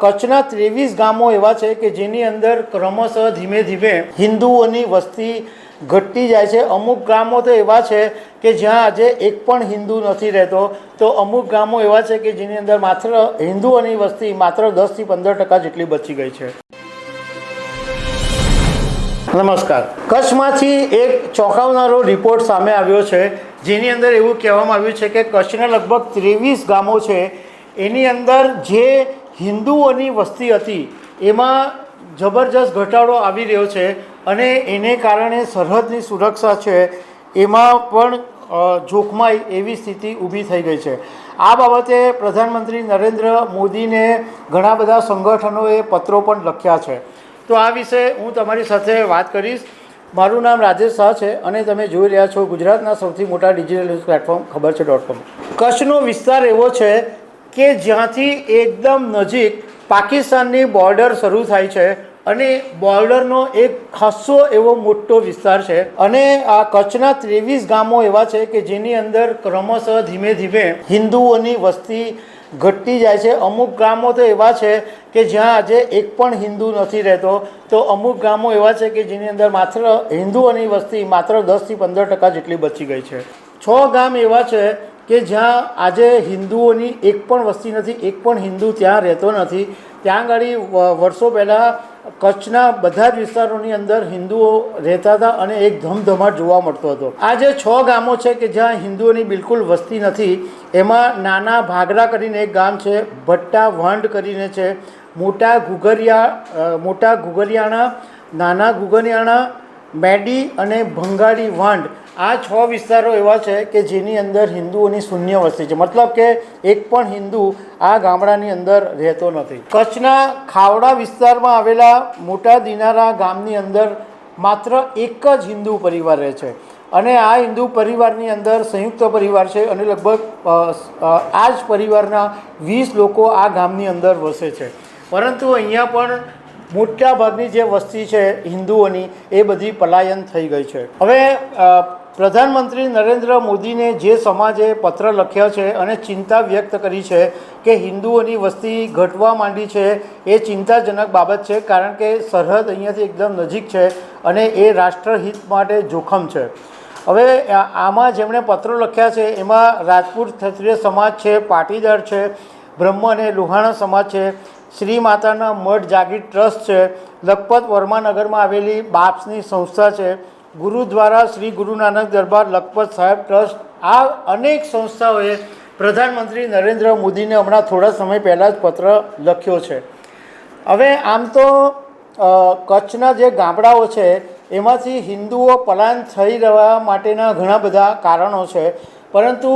કચ્છના 23 ગામો એવા છે કે જેની અંદર ક્રમશઃ ધીમે ધીમે હિન્દુઓની વસ્તી ઘટતી જાય છે। અમુક ગામો તો એવા છે કે જ્યાં આજે એક પણ હિન્દુ નથી રહેતો, તો અમુક ગામો એવા છે કે જેની અંદર માત્ર હિન્દુઓની વસ્તી માત્ર 10 થી 15% જેટલી બચી ગઈ છે। નમસ્કાર। કચ્છમાંથી એક ચોંકાવનારો રિપોર્ટ સામે આવ્યો છે, જેની અંદર એવું કહેવામાં આવ્યું છે કે કચ્છના લગભગ 23 ગામો છે, એની અંદર જે હિન્દુઓની વસ્તી હતી એમાં જબરજસ્ત ઘટાડો આવી રહ્યો છે અને એને કારણે સરહદની સુરક્ષા છે એમાં પણ જોખમાય એવી સ્થિતિ ઊભી થઈ ગઈ છે। આ બાબતે પ્રધાનમંત્રી નરેન્દ્ર મોદીને ઘણા બધા સંગઠનોએ પત્રો પણ લખ્યા છે। તો આ વિશે હું તમારી સાથે વાત કરીશ। મારું નામ રાજેશ શાહ છે અને તમે જોઈ રહ્યા છો ગુજરાતના સૌથી મોટા ડિજિટલ ન્યૂઝ પ્લેટફોર્મ ખબરછે.com। કચ્છનો વિસ્તાર એવો છે કે જ્યાંથી એકદમ નજીક પાકિસ્તાનની બોર્ડર શરૂ થાય છે અને બોર્ડરનો એક ખાસો એવો મોટો વિસ્તાર છે અને આ કચ્છના 23 ગામો એવા છે કે જેની અંદર ક્રમશઃ ધીમે ધીમે હિન્દુઓની વસ્તી ઘટતી જાય છે। અમુક ગામો તો એવા છે કે જ્યાં આજે એક પણ હિન્દુ નથી રહેતો, તો અમુક ગામો એવા છે કે જેની અંદર માત્ર હિન્દુઓની વસ્તી માત્ર 10 થી 15% જેટલી બચી ગઈ છે। 6 ગામ એવા છે કે જ્યાં આજે હિન્દુઓની એક પણ વસ્તી નથી, એક પણ હિન્દુ ત્યાં રહેતો નથી। ત્યાં આગળ વર્ષો પહેલાં કચ્છના બધા જ વિસ્તારોની અંદર હિન્દુઓ રહેતા હતા અને એક ધમધમાટ જોવા મળતો હતો। આ જે 6 ગામો છે કે જ્યાં હિન્દુઓની બિલકુલ વસ્તી નથી, એમાં નાના ભાગરા કરીને એક ગામ છે, ભટ્ટા વાંઢ કરીને છે, મોટા ઘુઘરિયાણા, નાના ઘુઘરિયાણા, મેડી અને ભંગાડી વાંઢ, આ 6 વિસ્તારો એવા છે કે જેની અંદર હિન્દુઓની શૂન્ય વસ્તી છે, મતલબ કે એક પણ હિન્દુ આ ગામડાની અંદર રહેતો નથી। કચ્છના ખાવડા વિસ્તારમાં આવેલા મોટા દિનારા ગામની અંદર માત્ર એક જ હિન્દુ પરિવાર રહે છે અને આ હિન્દુ પરિવારની અંદર સંયુક્ત પરિવાર છે અને લગભગ આ જ પરિવારના 20 લોકો આ ગામની અંદર વસે છે। પરંતુ અહીંયા પણ મોટા ભાગની જે વસ્તી છે હિન્દુઓની એ બધી પલાયન થઈ ગઈ છે। હવે પ્રધાનમંત્રી નરેન્દ્ર મોદીને જે સમાજે પત્ર લખ્યો છે અને ચિંતા વ્યક્ત કરી છે કે હિન્દુઓની વસ્તી ઘટવા માંડી છે, એ ચિંતાજનક બાબત છે, કારણ કે સરહદ અહીંયાથી એકદમ નજીક છે અને એ રાષ્ટ્રહિત માટે જોખમ છે। હવે આમાં જેમણે પત્રો લખ્યા છે એમાં રાજપૂત ક્ષત્રિય સમાજ છે, પાટીદાર છે, બ્રહ્મ અને લોહાણા સમાજ છે, શ્રી માતાના મઠ જાગીર ટ્રસ્ટ છે, લખપત વર્માનગરમાં આવેલી બાપ્સની સંસ્થા છે, ગુરુદ્વારા શ્રી ગુરુ નાનક દરબાર લખપત સાહેબ ટ્રસ્ટ, આ અનેક સંસ્થાઓએ પ્રધાનમંત્રી નરેન્દ્ર મોદીને હમણાં થોડા સમય પહેલાં જ પત્ર લખ્યો છે। હવે આમ તો કચ્છના જે ગામડાઓ છે એમાંથી હિન્દુઓ પલાયન થઈ રહેવા માટેના ઘણા બધા કારણો છે, પરંતુ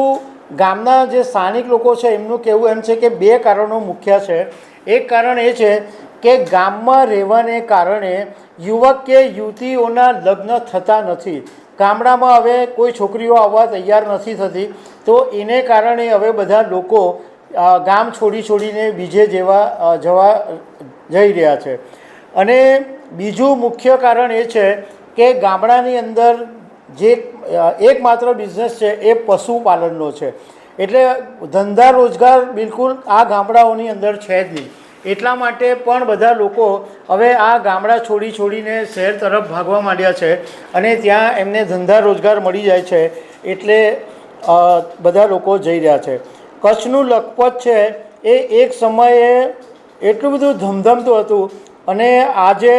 ગામના જે સ્થાનિક લોકો છે એમનું કહેવું એમ છે કે 2 કારણો મુખ્ય છે। એક કારણ એ છે કે ગામમાં રહેવાને કારણે યુવક કે યુવતીઓના લગ્ન થતા નથી। ગામડામાં હવે કોઈ છોકરીઓ આવવા તૈયાર નથી થતી, તો એને કારણે હવે બધા લોકો ગામ છોડીને બીજે જવા જઈ રહ્યા છે। અને બીજું મુખ્ય કારણ એ છે કે ગામડાની અંદર જે એકમાત્ર બિઝનેસ છે એ પશુપાલનનો છે, એટલે ધંધા રોજગાર બિલકુલ આ ગામડાઓની અંદર છે જ નહીં। એટલા માટે પણ બધા લોકો હવે આ ગામડા છોડીને શહેર તરફ ભાગવા માંડ્યા છે અને ત્યાં એમને ધંધા રોજગાર મળી જાય છે, એટલે બધા લોકો જઈ રહ્યા છે। કચ્છનું લખપત છે એ એક સમયે એટલું બધું ધમધમતું હતું અને આજે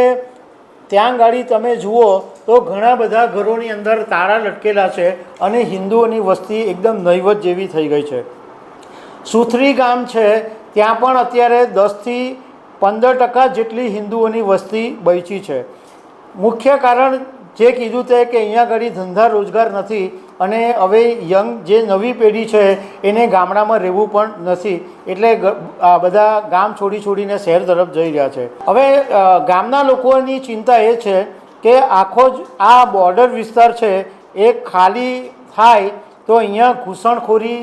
ત્યાં ગાડી તમે જુઓ તો ઘણા બધા ઘરોની અંદર તાળા લટકેલા છે અને હિન્દુઓની વસ્તી એકદમ નહીવત જેવી થઈ ગઈ છે। સુથરી ગામ છે, ત્યાં પણ અત્યારે 10 થી 15% જેટલી હિન્દુઓની વસ્તી બચી છે। મુખ્ય કારણ જે કીધું તે કે અહીંયા આગળ ધંધા રોજગાર નથી અને હવે જે નવી પેઢી છે એને ગામડામાં રહેવું પણ નથી, એટલે બધા ગામ છોડીને શહેર તરફ જઈ રહ્યા છે। હવે ગામના લોકોની ચિંતા એ છે કે આખો જ આ બોર્ડર વિસ્તાર છે એ ખાલી થાય તો અહીંયા ઘૂસણખોરી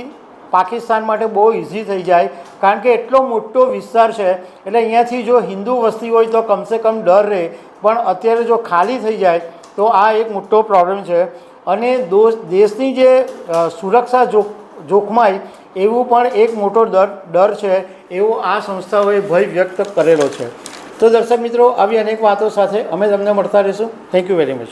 પાકિસ્તાન માટે બહુ ઇઝી થઈ જાય, કારણ કે એટલો મોટો વિસ્તાર છે, એટલે અહીંયાથી જો હિન્દુ વસ્તી હોય તો કમસે કમ ડર રહે, પણ અત્યારે જો ખાલી થઈ જાય તો આ એક મોટો પ્રોબ્લેમ છે અને દેશની જે સુરક્ષા જોખમાય એવું પણ એક મોટો ડર છે એવો આ સંસ્થાઓએ ભય વ્યક્ત કરેલો છે. તો દર્શક મિત્રો, આવી અનેક વાતો સાથે અમે તમને મળતા રહીશું. Thank you very much.